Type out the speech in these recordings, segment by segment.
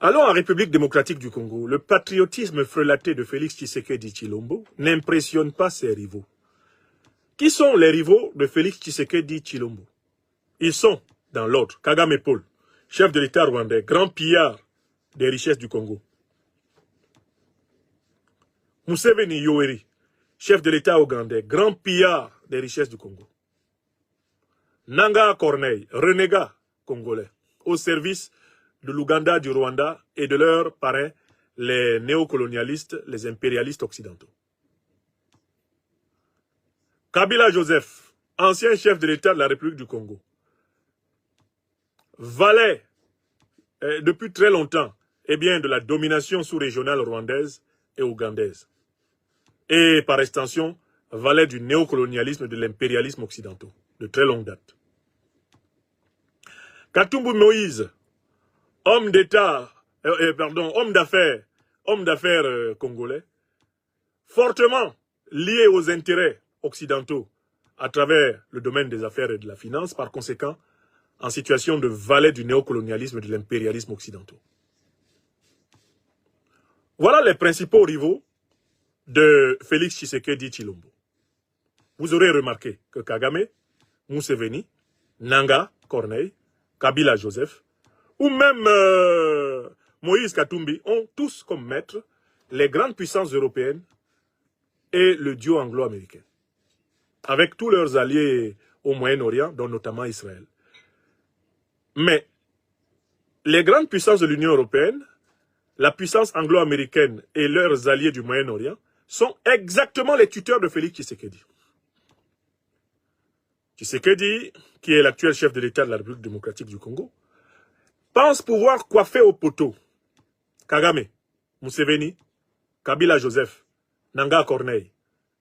Allons en République démocratique du Congo. Le patriotisme frelaté de Félix Tshisekedi Tshilombo n'impressionne pas ses rivaux. Qui sont les rivaux de Félix Tshisekedi Tshilombo? Ils sont, dans l'ordre, Kagame Paul, chef de l'État rwandais, grand pillard des richesses du Congo. Museveni Yoweri, chef de l'État ougandais, grand pillard des richesses du Congo. Nanga Corneille, renégat congolais, au service de l'Ouganda, du Rwanda et de leurs parrains, les néocolonialistes, les impérialistes occidentaux. Kabila Joseph, ancien chef de l'État de la République du Congo, valet depuis très longtemps de la domination sous-régionale rwandaise et ougandaise. Et par extension, valet du néocolonialisme et de l'impérialisme occidentaux, de très longue date. Katumbi Moïse, homme d'État, homme d'affaires congolais, fortement lié aux intérêts occidentaux à travers le domaine des affaires et de la finance, par conséquent, en situation de valet du néocolonialisme et de l'impérialisme occidentaux. Voilà les principaux rivaux de Félix Tshisekedi Tshilombo. Vous aurez remarqué que Kagame, Museveni, Nanga Corneille, Kabila Joseph, ou même Moïse Katumbi ont tous comme maître les grandes puissances européennes et le duo anglo-américain, avec tous leurs alliés au Moyen-Orient, dont notamment Israël. Mais les grandes puissances de l'Union européenne, la puissance anglo-américaine et leurs alliés du Moyen-Orient sont exactement les tuteurs de Félix Tshisekedi. Tshisekedi, qui est l'actuel chef de l'État de la République démocratique du Congo, pense pouvoir coiffer au poteau Kagame, Museveni, Kabila Joseph, Nanga Corneille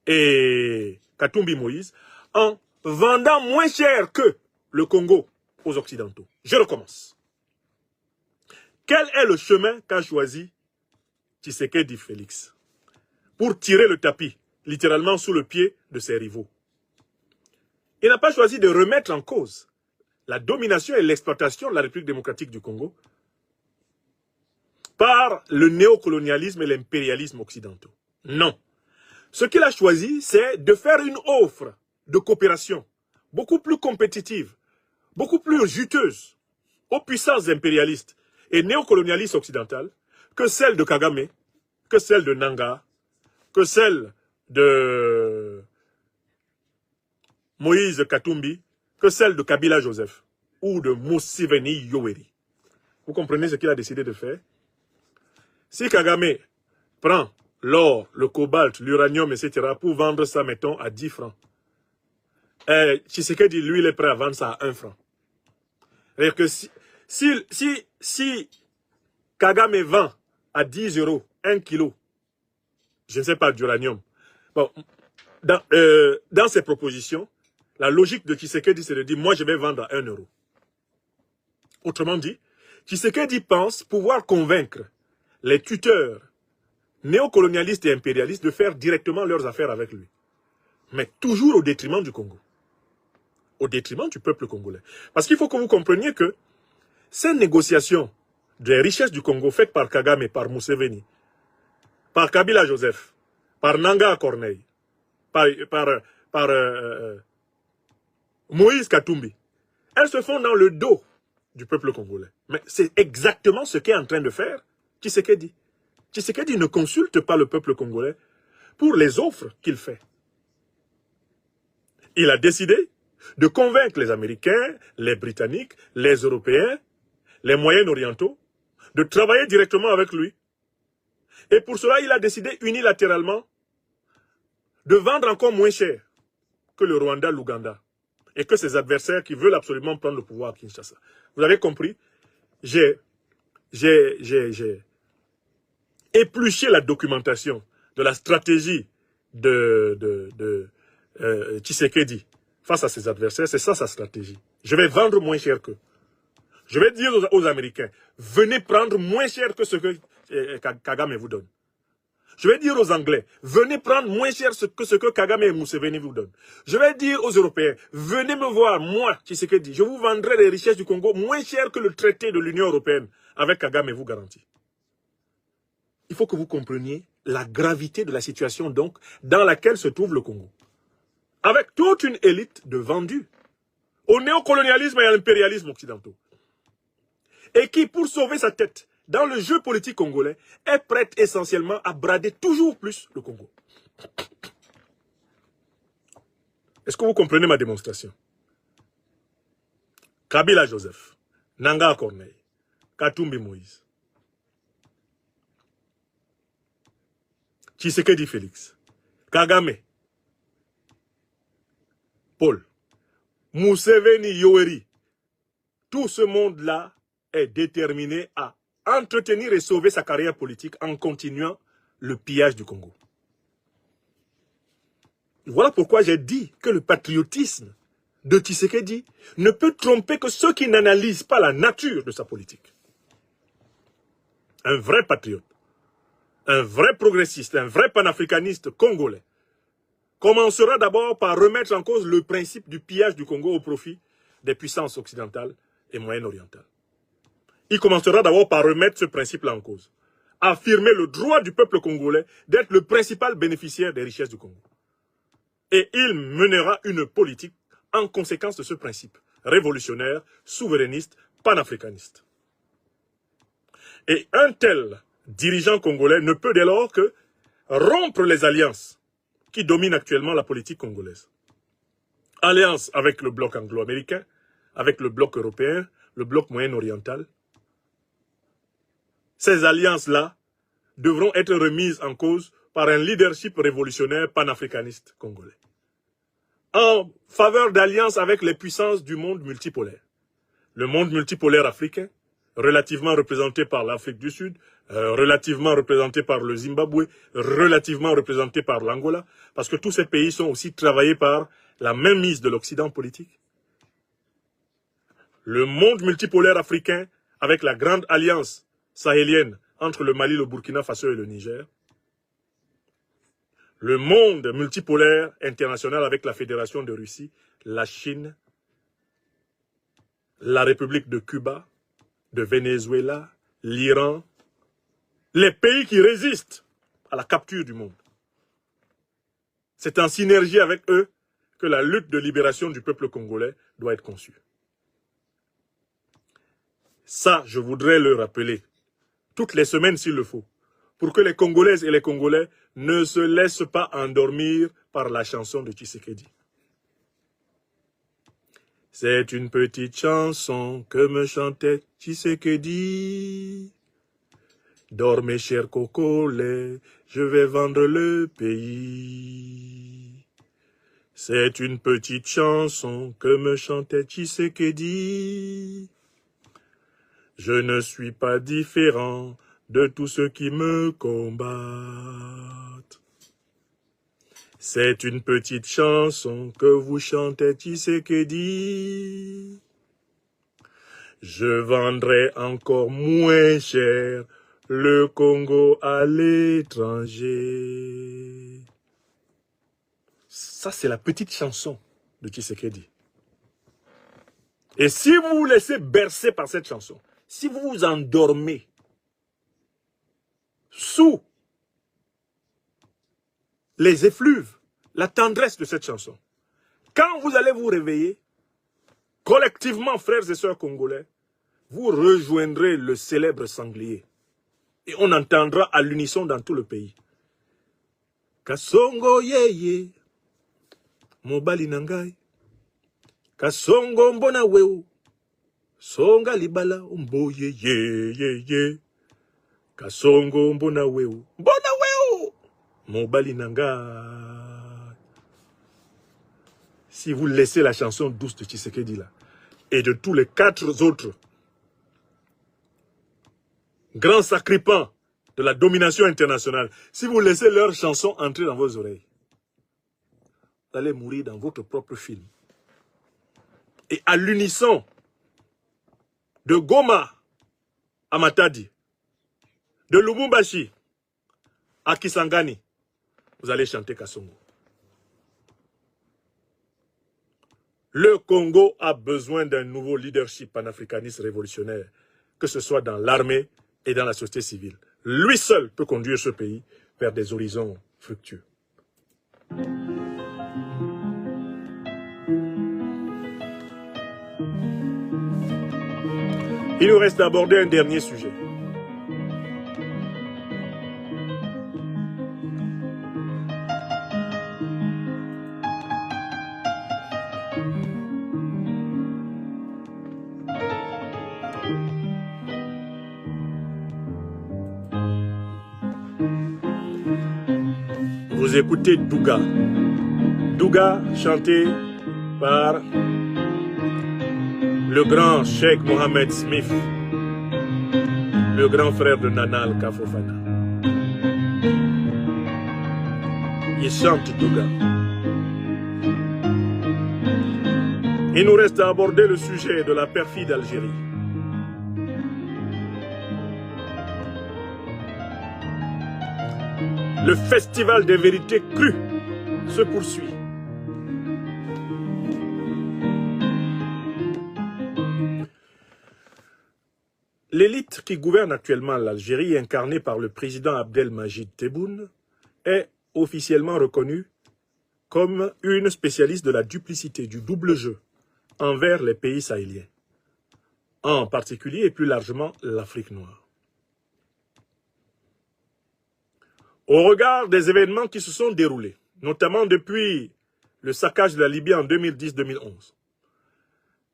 et Katumbi Moïse en vendant moins cher que le Congo aux Occidentaux. Je recommence. Quel est le chemin qu'a choisi Tshisekedi Félix pour tirer le tapis, littéralement sous le pied de ses rivaux? Il n'a pas choisi de remettre en cause la domination et l'exploitation de la République démocratique du Congo par le néocolonialisme et l'impérialisme occidentaux. Non. Ce qu'il a choisi, c'est de faire une offre de coopération beaucoup plus compétitive, beaucoup plus juteuse aux puissances impérialistes et néocolonialistes occidentales que celle de Kagame, que celle de Nanga, que celle de Moïse Katumbi, que celle de Kabila Joseph ou de Museveni Yoweri. Vous comprenez ce qu'il a décidé de faire? Si Kagame prend l'or, le cobalt, l'uranium, etc. pour vendre ça, mettons, à 10 francs, Tshisekedi, lui, il est prêt à vendre ça à 1 franc. C'est-à-dire que si Kagame vend à 10 euros 1 kilo, je ne sais pas, d'uranium, bon, dans ses propositions, la logique de Tshisekedi, c'est de dire, moi, je vais vendre à 1 euro. Autrement dit, Tshisekedi pense pouvoir convaincre les tuteurs néocolonialistes et impérialistes de faire directement leurs affaires avec lui. Mais toujours au détriment du Congo. Au détriment du peuple congolais. Parce qu'il faut que vous compreniez que ces négociations des richesses du Congo faites par Kagame, par Museveni, par Kabila Joseph, par Nanga Corneille, par Moïse Katumbi, elles se font dans le dos du peuple congolais. Mais c'est exactement ce qu'est en train de faire Tshisekedi. Tshisekedi ne consulte pas le peuple congolais pour les offres qu'il fait. Il a décidé de convaincre les Américains, les Britanniques, les Européens, les Moyen-Orientaux, de travailler directement avec lui. Et pour cela, il a décidé unilatéralement de vendre encore moins cher que le Rwanda, l'Ouganda, et que ses adversaires qui veulent absolument prendre le pouvoir à Kinshasa. Vous avez compris? J'ai épluché la documentation de la stratégie de Tshisekedi face à ses adversaires. C'est ça sa stratégie. Je vais vendre moins cher qu'eux. Je vais dire aux Américains, venez prendre moins cher que ce que Kagame vous donne. Je vais dire aux Anglais, venez prendre moins cher que ce que Kagame et Museveni vous donnent. Je vais dire aux Européens, venez me voir, moi, Tshisekedi, je vous vendrai les richesses du Congo moins cher que le traité de l'Union européenne avec Kagame vous garantit. Il faut que vous compreniez la gravité de la situation donc dans laquelle se trouve le Congo. Avec toute une élite de vendus au néocolonialisme et à l'impérialisme occidentaux. Et qui, pour sauver sa tête dans le jeu politique congolais, est prête essentiellement à brader toujours plus le Congo. Est-ce que vous comprenez ma démonstration? Kabila Joseph, Nanga Corneille, Katumbi Moïse, Tshisekedi Félix, Kagame, Paul, Museveni Yoweri, tout ce monde-là est déterminé à entretenir et sauver sa carrière politique en continuant le pillage du Congo. Voilà pourquoi j'ai dit que le patriotisme de Tshisekedi ne peut tromper que ceux qui n'analysent pas la nature de sa politique. Un vrai patriote, un vrai progressiste, un vrai panafricaniste congolais commencera d'abord par remettre en cause le principe du pillage du Congo au profit des puissances occidentales et moyen-orientales. Il commencera d'abord par remettre ce principe-là en cause. Affirmer le droit du peuple congolais d'être le principal bénéficiaire des richesses du Congo. Et il mènera une politique en conséquence de ce principe, révolutionnaire, souverainiste, panafricaniste. Et un tel dirigeant congolais ne peut dès lors que rompre les alliances qui dominent actuellement la politique congolaise. Alliance avec le bloc anglo-américain, avec le bloc européen, le bloc moyen-oriental. Ces alliances-là devront être remises en cause par un leadership révolutionnaire panafricaniste congolais. En faveur d'alliances avec les puissances du monde multipolaire. Le monde multipolaire africain, relativement représenté par l'Afrique du Sud, relativement représenté par le Zimbabwe, relativement représenté par l'Angola, parce que tous ces pays sont aussi travaillés par la mainmise de l'Occident politique. Le monde multipolaire africain, avec la grande alliance sahélienne entre le Mali, le Burkina Faso et le Niger. Le monde multipolaire international avec la Fédération de Russie, la Chine, la République de Cuba, de Venezuela, l'Iran, les pays qui résistent à la capture du monde. C'est en synergie avec eux que la lutte de libération du peuple congolais doit être conçue. Ça, je voudrais le rappeler, toutes les semaines s'il le faut, pour que les Congolaises et les Congolais ne se laissent pas endormir par la chanson de Tshisekedi. C'est une petite chanson que me chantait Tshisekedi. Dormez, chers Congolais, je vais vendre le pays. C'est une petite chanson que me chantait Tshisekedi. Je ne suis pas différent de tous ceux qui me combattent. C'est une petite chanson que vous chantez Tshisekedi. Je vendrai encore moins cher le Congo à l'étranger. Ça, c'est la petite chanson de Tshisekedi. Et si vous vous laissez bercer par cette chanson, si vous vous endormez sous les effluves, la tendresse de cette chanson, quand vous allez vous réveiller, collectivement, frères et sœurs congolais, vous rejoindrez le célèbre sanglier. Et on entendra à l'unisson dans tout le pays. Kasongo yeye, mobali nangai. Kasongo mbona weu, songa libala umbo ye. Kasongo mbona weu, mobali nangai. Si vous laissez la chanson douce de Tshisekedi là, et de tous les 4 autres grands sacripants de la domination internationale, si vous laissez leur chanson entrer dans vos oreilles, vous allez mourir dans votre propre film. Et à l'unisson, de Goma à Matadi, de Lubumbashi à Kisangani, vous allez chanter Kasongo. Le Congo a besoin d'un nouveau leadership panafricaniste révolutionnaire que ce soit dans l'armée et dans la société civile. Lui seul peut conduire ce pays vers des horizons fructueux. Il nous reste d'aborder un dernier sujet. Vous écoutez Douga. Douga chanté par le grand Cheikh Mohamed Smith, le grand frère de Nana Al-Kafofana. Il chante Douga. Il nous reste à aborder le sujet de la perfide Algérie. Le festival des vérités crues se poursuit. L'élite qui gouverne actuellement l'Algérie, incarnée par le président Abdelmajid Tebboune, est officiellement reconnue comme une spécialiste de la duplicité, du double jeu envers les pays sahéliens, en particulier et plus largement l'Afrique noire. Au regard des événements qui se sont déroulés, notamment depuis le saccage de la Libye en 2010-2011,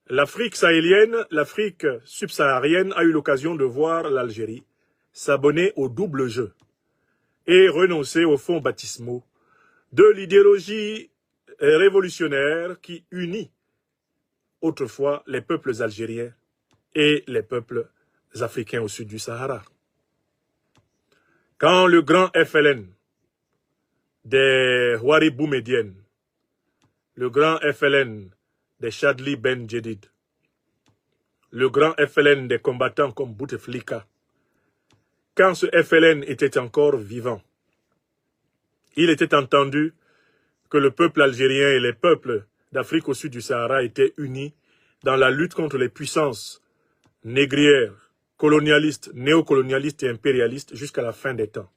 l'Afrique sahélienne, l'Afrique subsaharienne a eu l'occasion de voir l'Algérie s'abonner au double jeu et renoncer aux fonds baptismaux de l'idéologie révolutionnaire qui unit autrefois les peuples algériens et les peuples africains au sud du Sahara. Quand le grand FLN des Houari Boumedienne, le grand FLN des Chadli Ben Djedid, le grand FLN des combattants comme Bouteflika, quand ce FLN était encore vivant, il était entendu que le peuple algérien et les peuples d'Afrique au sud du Sahara étaient unis dans la lutte contre les puissances négrières, colonialistes, néocolonialistes et impérialistes jusqu'à la fin des temps.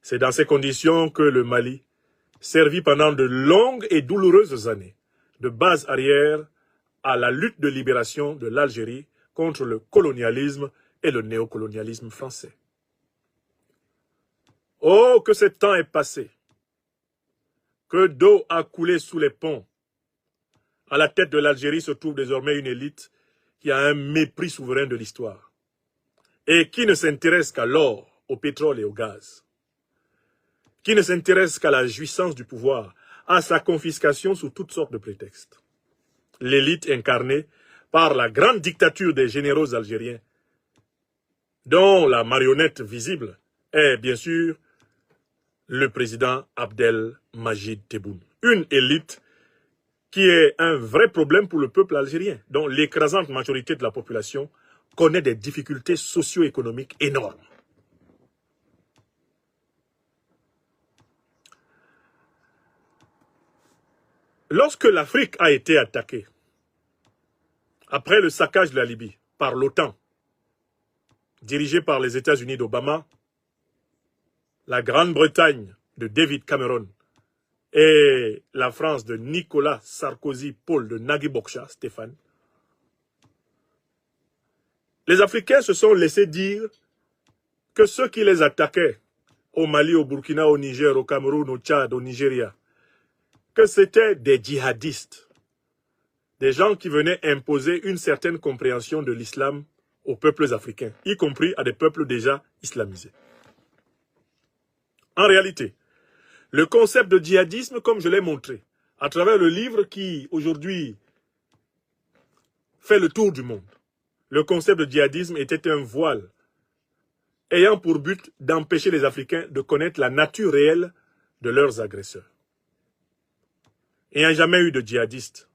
C'est dans ces conditions que le Mali servit pendant de longues et douloureuses années de base arrière à la lutte de libération de l'Algérie contre le colonialisme et le néocolonialisme français. Oh, que ce temps est passé, que d'eau a coulé sous les ponts. À la tête de l'Algérie se trouve désormais une élite qui a un mépris souverain de l'histoire et qui ne s'intéresse qu'à l'or, au pétrole et au gaz, qui ne s'intéresse qu'à la jouissance du pouvoir, à sa confiscation sous toutes sortes de prétextes. L'élite incarnée par la grande dictature des généraux algériens, dont la marionnette visible est bien sûr le président Abdelmajid Tebboune. Une élite qui est un vrai problème pour le peuple algérien, dont l'écrasante majorité de la population connaît des difficultés socio-économiques énormes. Lorsque l'Afrique a été attaquée, après le saccage de la Libye par l'OTAN, dirigée par les États-Unis d'Obama, la Grande-Bretagne de David Cameron et la France de Nicolas Sarkozy, Paul de Nagui Bokcha, Stéphane, les Africains se sont laissés dire que ceux qui les attaquaient au Mali, au Burkina, au Niger, au Cameroun, au Tchad, au Nigeria, que c'était des djihadistes, des gens qui venaient imposer une certaine compréhension de l'islam aux peuples africains, y compris à des peuples déjà islamisés. En réalité, le concept de djihadisme, comme je l'ai montré, à travers le livre qui, aujourd'hui, fait le tour du monde, le concept de djihadisme était un voile ayant pour but d'empêcher les Africains de connaître la nature réelle de leurs agresseurs. Il n'y a jamais eu de djihadistes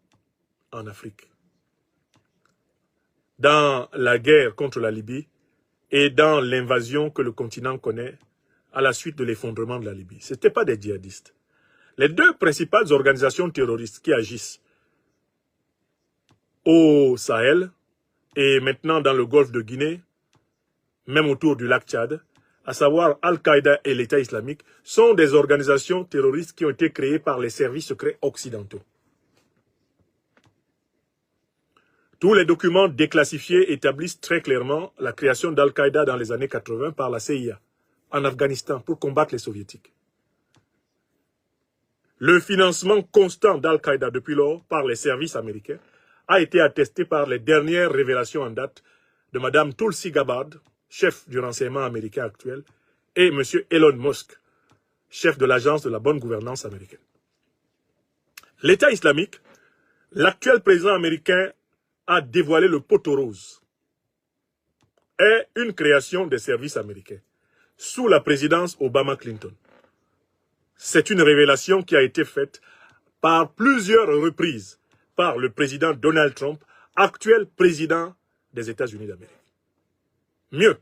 en Afrique. Dans la guerre contre la Libye et dans l'invasion que le continent connaît à la suite de l'effondrement de la Libye, ce n'étaient pas des djihadistes. Les deux principales organisations terroristes qui agissent au Sahel et maintenant dans le golfe de Guinée, même autour du lac Tchad, à savoir Al-Qaïda et l'État islamique, sont des organisations terroristes qui ont été créées par les services secrets occidentaux. Tous les documents déclassifiés établissent très clairement la création d'Al-Qaïda dans les années 80 par la CIA en Afghanistan pour combattre les soviétiques. Le financement constant d'Al-Qaïda depuis lors par les services américains a été attesté par les dernières révélations en date de Mme Tulsi Gabbard, chef du renseignement américain actuel, et M. Elon Musk, chef de l'agence de la bonne gouvernance américaine. L'État islamique, l'actuel président américain a dévoilé le poteau rose, est une création des services américains sous la présidence Obama-Clinton. C'est une révélation qui a été faite par plusieurs reprises par le président Donald Trump, actuel président des États-Unis d'Amérique. Mieux,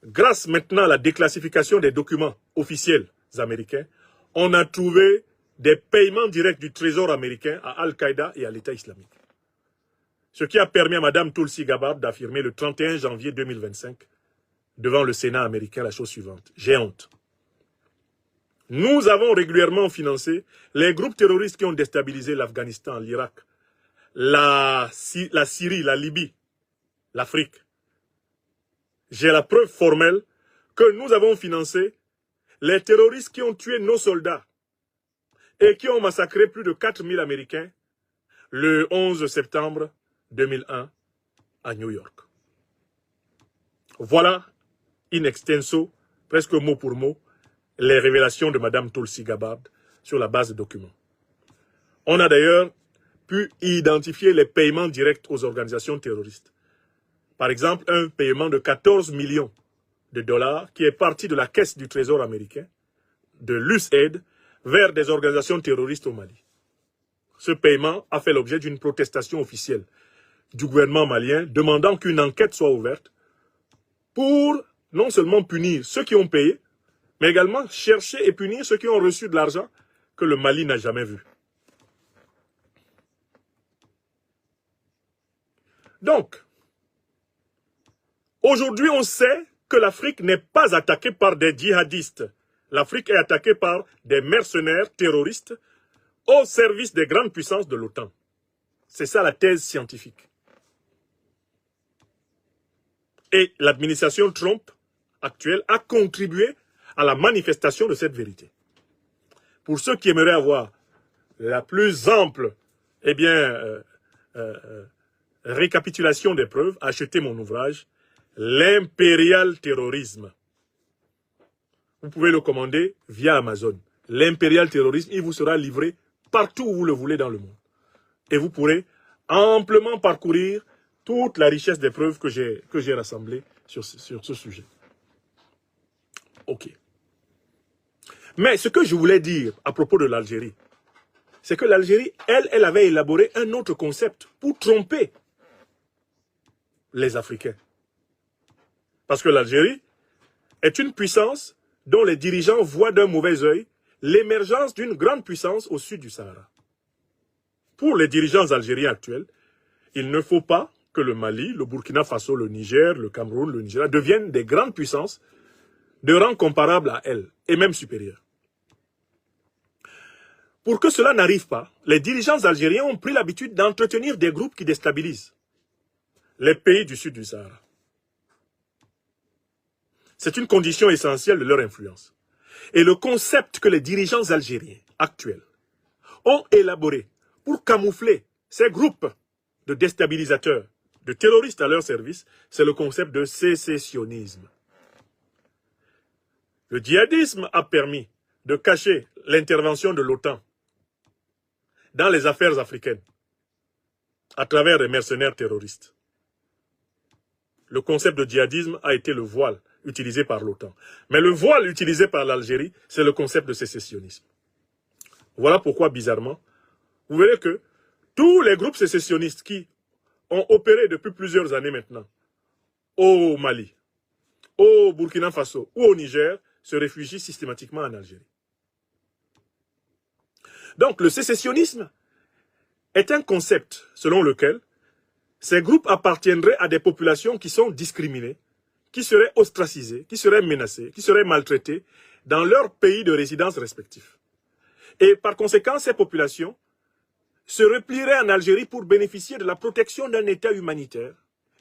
grâce maintenant à la déclassification des documents officiels américains, on a trouvé des paiements directs du Trésor américain à Al-Qaïda et à l'État islamique. Ce qui a permis à Mme Tulsi Gabbard d'affirmer le 31 janvier 2025 devant le Sénat américain la chose suivante. J'ai honte. Nous avons régulièrement financé les groupes terroristes qui ont déstabilisé l'Afghanistan, l'Irak, la Syrie, la Libye, l'Afrique. J'ai la preuve formelle que nous avons financé les terroristes qui ont tué nos soldats et qui ont massacré plus de 4000 Américains le 11 septembre 2001 à New York. Voilà, in extenso, presque mot pour mot, les révélations de Mme Tulsi Gabbard sur la base de documents. On a d'ailleurs pu identifier les paiements directs aux organisations terroristes. Par exemple, un paiement de 14 millions de dollars qui est parti de la caisse du Trésor américain, de l'USAID, vers des organisations terroristes au Mali. Ce paiement a fait l'objet d'une protestation officielle du gouvernement malien demandant qu'une enquête soit ouverte pour non seulement punir ceux qui ont payé, mais également chercher et punir ceux qui ont reçu de l'argent que le Mali n'a jamais vu. Donc, aujourd'hui, on sait que l'Afrique n'est pas attaquée par des djihadistes. L'Afrique est attaquée par des mercenaires terroristes au service des grandes puissances de l'OTAN. C'est ça la thèse scientifique. Et l'administration Trump actuelle a contribué à la manifestation de cette vérité. Pour ceux qui aimeraient avoir la plus ample récapitulation des preuves, achetez mon ouvrage « L'impérial terrorisme ». Vous pouvez le commander via Amazon. L'impérial terrorisme, il vous sera livré partout où vous le voulez dans le monde. Et vous pourrez amplement parcourir toute la richesse des preuves que j'ai rassemblées sur ce sujet. Ok. Mais ce que je voulais dire à propos de l'Algérie, c'est que l'Algérie, elle avait élaboré un autre concept pour tromper les Africains. Parce que l'Algérie est une puissance dont les dirigeants voient d'un mauvais œil l'émergence d'une grande puissance au sud du Sahara. Pour les dirigeants algériens actuels, il ne faut pas que le Mali, le Burkina Faso, le Niger, le Cameroun, le Nigeria deviennent des grandes puissances de rang comparable à elles, et même supérieurs. Pour que cela n'arrive pas, les dirigeants algériens ont pris l'habitude d'entretenir des groupes qui déstabilisent les pays du sud du Sahara. C'est une condition essentielle de leur influence. Et le concept que les dirigeants algériens actuels ont élaboré pour camoufler ces groupes de déstabilisateurs, de terroristes à leur service, c'est le concept de sécessionnisme. Le djihadisme a permis de cacher l'intervention de l'OTAN dans les affaires africaines à travers des mercenaires terroristes. Le concept de djihadisme a été le voile utilisé par l'OTAN. Mais le voile utilisé par l'Algérie, c'est le concept de sécessionnisme. Voilà pourquoi, bizarrement, vous verrez que tous les groupes sécessionnistes qui ont opéré depuis plusieurs années maintenant au Mali, au Burkina Faso ou au Niger se réfugient systématiquement en Algérie. Donc le sécessionnisme est un concept selon lequel ces groupes appartiendraient à des populations qui sont discriminées, qui seraient ostracisées, qui seraient menacées, qui seraient maltraitées dans leur pays de résidence respectif. Et par conséquent, ces populations se replieraient en Algérie pour bénéficier de la protection d'un État humanitaire,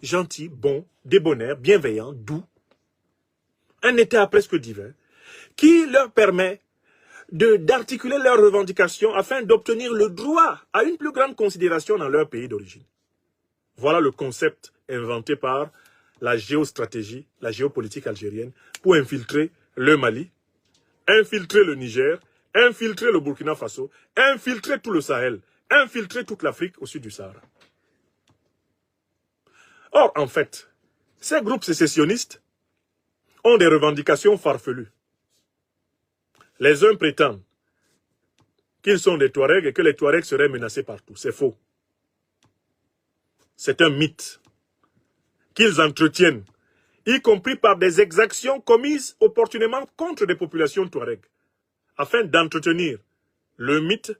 gentil, bon, débonnaire, bienveillant, doux, un État presque divin, qui leur permet d'articuler leurs revendications afin d'obtenir le droit à une plus grande considération dans leur pays d'origine. Voilà le concept inventé par la géostratégie, la géopolitique algérienne pour infiltrer le Mali, infiltrer le Niger, infiltrer le Burkina Faso, infiltrer tout le Sahel, infiltrer toute l'Afrique au sud du Sahara. Or, en fait, ces groupes sécessionnistes ont des revendications farfelues. Les uns prétendent qu'ils sont des Touaregs et que les Touaregs seraient menacés partout. C'est faux. C'est un mythe qu'ils entretiennent, y compris par des exactions commises opportunément contre des populations Touaregs, afin d'entretenir le mythe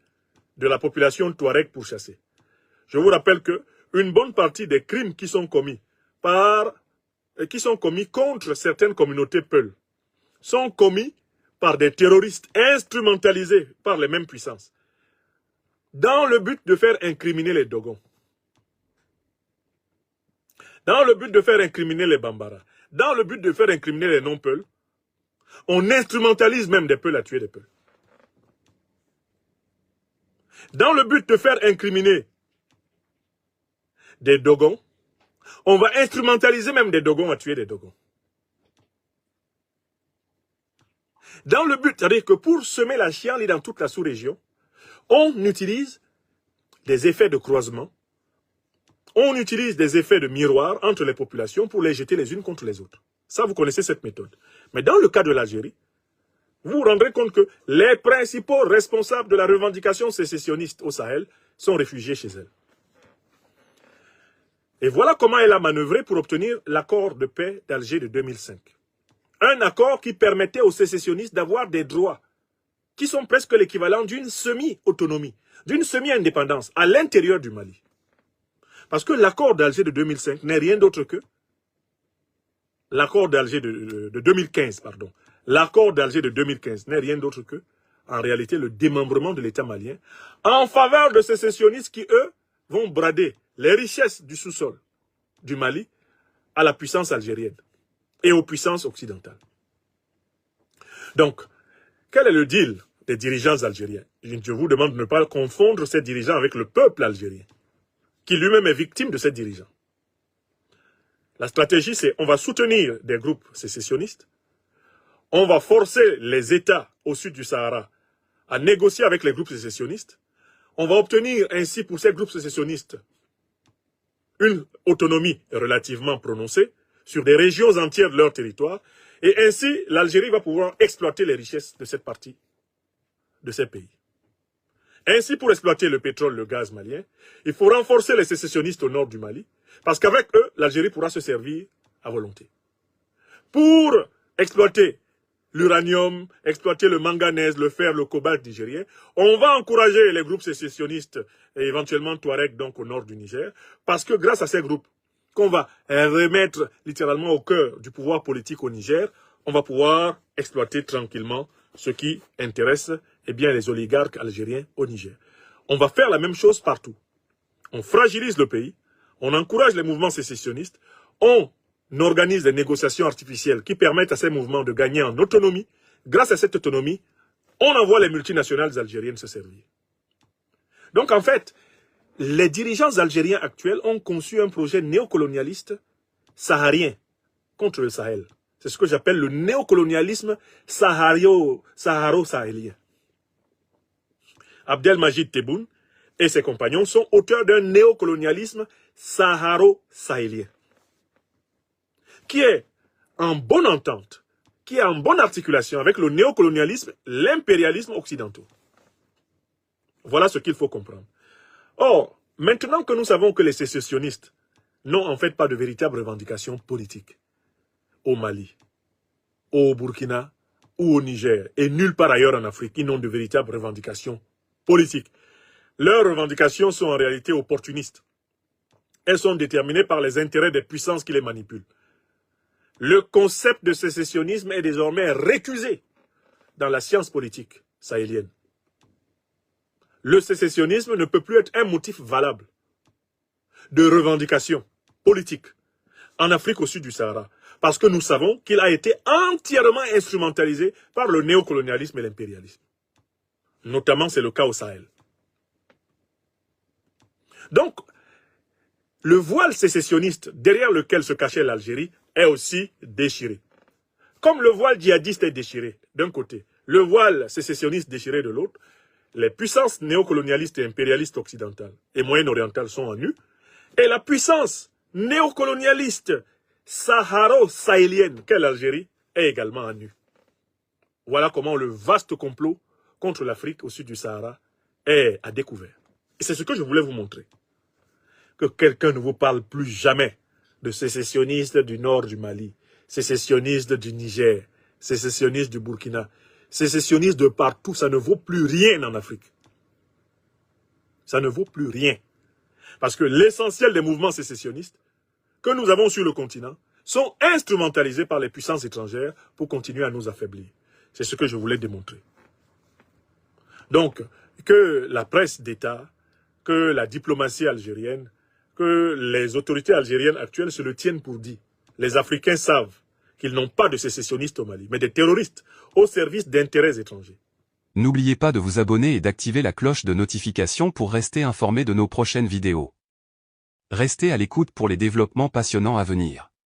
de la population Touareg pourchassée. Je vous rappelle que une bonne partie des crimes qui sont commis contre certaines communautés Peul sont commis par des terroristes instrumentalisés par les mêmes puissances, dans le but de faire incriminer les Dogons, dans le but de faire incriminer les Bambara, dans le but de faire incriminer les non-Peuls. On instrumentalise même des Peuls à tuer des Peuls. Dans le but de faire incriminer des Dogons, on va instrumentaliser même des Dogons à tuer des Dogons. Dans le but, c'est-à-dire que pour semer la chienlit dans toute la sous-région, on utilise des effets de croisement, on utilise des effets de miroir entre les populations pour les jeter les unes contre les autres. Ça, vous connaissez cette méthode. Mais dans le cas de l'Algérie, vous vous rendrez compte que les principaux responsables de la revendication sécessionniste au Sahel sont réfugiés chez elle. Et voilà comment elle a manœuvré pour obtenir l'accord de paix d'Alger de 2005. Un accord qui permettait aux sécessionnistes d'avoir des droits qui sont presque l'équivalent d'une semi-autonomie, d'une semi-indépendance à l'intérieur du Mali. Parce que l'accord d'Alger de 2005 n'est rien d'autre que l'accord d'Alger de 2015, pardon. L'accord d'Alger de 2015 n'est rien d'autre que, en réalité, le démembrement de l'État malien en faveur de sécessionnistes qui, eux, vont brader les richesses du sous-sol du Mali à la puissance algérienne et aux puissances occidentales. Donc, quel est le deal des dirigeants algériens? Je vous demande de ne pas confondre ces dirigeants avec le peuple algérien, qui lui-même est victime de ces dirigeants. La stratégie, c'est on va soutenir des groupes sécessionnistes, on va forcer les États au sud du Sahara à négocier avec les groupes sécessionnistes, on va obtenir ainsi pour ces groupes sécessionnistes une autonomie relativement prononcée sur des régions entières de leur territoire, et ainsi l'Algérie va pouvoir exploiter les richesses de cette partie de ces pays. Ainsi, pour exploiter le pétrole, le gaz malien, il faut renforcer les sécessionnistes au nord du Mali, parce qu'avec eux, l'Algérie pourra se servir à volonté. Pour exploiter l'uranium, exploiter le manganèse, le fer, le cobalt nigérien, on va encourager les groupes sécessionnistes et éventuellement Touareg, donc au nord du Niger, parce que grâce à ces groupes, qu'on va remettre littéralement au cœur du pouvoir politique au Niger, on va pouvoir exploiter tranquillement ce qui intéresse les oligarques algériens au Niger. On va faire la même chose partout. On fragilise le pays, on encourage les mouvements sécessionnistes, on organise des négociations artificielles qui permettent à ces mouvements de gagner en autonomie. Grâce à cette autonomie, on envoie les multinationales algériennes se servir. Donc en fait, les dirigeants algériens actuels ont conçu un projet néocolonialiste saharien contre le Sahel. C'est ce que j'appelle le néocolonialisme saharo-sahélien. Abdelmajid Tebboune et ses compagnons sont auteurs d'un néocolonialisme saharo-sahélien qui est en bonne entente, qui est en bonne articulation avec le néocolonialisme, l'impérialisme occidentaux. Voilà ce qu'il faut comprendre. Or, maintenant que nous savons que les sécessionnistes n'ont en fait pas de véritable revendication politique au Mali, au Burkina ou au Niger, et nulle part ailleurs en Afrique, ils n'ont de véritables revendications politiques. Leurs revendications sont en réalité opportunistes. Elles sont déterminées par les intérêts des puissances qui les manipulent. Le concept de sécessionnisme est désormais récusé dans la science politique sahélienne. Le sécessionnisme ne peut plus être un motif valable de revendication politique en Afrique au sud du Sahara, parce que nous savons qu'il a été entièrement instrumentalisé par le néocolonialisme et l'impérialisme. Notamment, c'est le cas au Sahel. Donc, le voile sécessionniste derrière lequel se cachait l'Algérie est aussi déchiré. Comme le voile djihadiste est déchiré d'un côté, le voile sécessionniste déchiré de l'autre, les puissances néocolonialistes et impérialistes occidentales et moyen-orientales sont en nu, et la puissance néocolonialiste saharo-sahélienne qu'est l'Algérie est également en nu. Voilà comment le vaste complot contre l'Afrique au sud du Sahara est à découvert. Et c'est ce que je voulais vous montrer. Que quelqu'un ne vous parle plus jamais de sécessionnistes du nord du Mali, sécessionnistes du Niger, sécessionnistes du Burkina, sécessionnistes de partout, ça ne vaut plus rien en Afrique. Ça ne vaut plus rien. Parce que l'essentiel des mouvements sécessionnistes que nous avons sur le continent sont instrumentalisés par les puissances étrangères pour continuer à nous affaiblir. C'est ce que je voulais démontrer. Donc, que la presse d'État, que la diplomatie algérienne, que les autorités algériennes actuelles se le tiennent pour dit. Les Africains savent qu'ils n'ont pas de sécessionnistes au Mali, mais des terroristes au service d'intérêts étrangers. N'oubliez pas de vous abonner et d'activer la cloche de notification pour rester informé de nos prochaines vidéos. Restez à l'écoute pour les développements passionnants à venir.